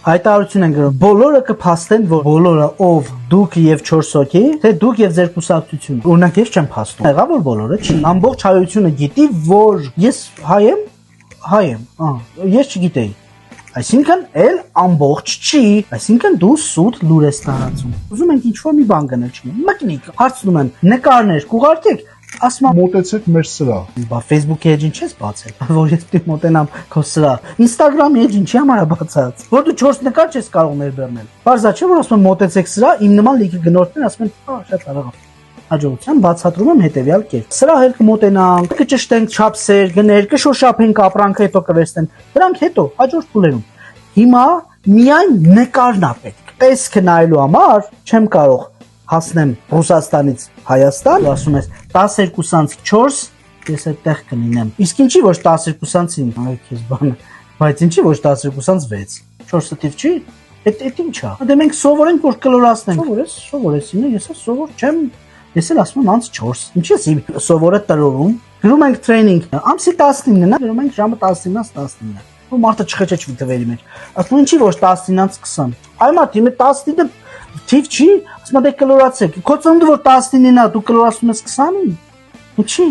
Հայտարարություն են գրում, բոլորը կփաստեն, որ բոլորը ով դուք եւ 4 հոգի, թե դուք եւ ձեր կուսակցությունը։ Օրինակ ես չեմ փաստում։ Եղա որ բոլորը չի։ Ամբողջ հայությունը գիտի, որ ես հայ եմ, ես չգիտեի։ Այսինքն էլ ամբողջ չի, այսինքն դու սուտ լուր ես տարածում։ Ուզում ենք ինչ-որ մի բան գնել չի։ Մկնիկ, հարցնում եմ, նկարներ կուղարկեք, ասում եմ մոտեցեք մեր սրահ։ Բա Facebook-ի էջին չես բացել, որ ես պիտի մոտենամ քո սրահ։ Instagram-ի էջին չի համար բացած, որ դու 4 նկար չես կարող ներբեռնել։ Բարձա չէ որ ասում եմ մոտեցեք սրահ, իմ նման լիքը գնորդներ ասում են, շատ արագ։ Հաջողության բացատրում եմ հետեւյալ կերպ։ Սրահ էլ կմոտենանք, կճշտենք չափսեր, գներ, կշոշափենք ապրանքը, հետո կվերցնեն։ Դրանք հետո հաջորդ փուլերում։ Հիմա միայն նկարն է պետք։ Տեսքը նայելու համար չեմ կարող հասնեմ Ռուսաստանից Հայաստան, ասում ես 12-4, ես այդտեղ կլինեմ։ Իսկ ինչի ոչ 12-5, այ քեզ բանը, բայց ինչի ոչ 12-6, 4-ը թիվ չի։ Այդ ինչ է։ Դե մենք սովորենք որ կլորացնենք։ Սովորես, ես սովոր չեմ։ Ես էլ ասում եմ անց 4։ Ինչի՞ ես սովորը տրորում։ Գրում ենք տրեյնինգ, ամսի 19-ն է, գրում ենք ժամը 19-ից 19-ը։ Ու մարդը չխճճվի թվերի մեջ։ Ասում ինչի ոչ 19-ից 20։ Այ մարդ իմը 19-ը թիվ չի, ասում դե կլորացեք։ Քո ծնունդը որ 19-ին է, դու կլորացնում ես 20-ին։ Ինչի՞։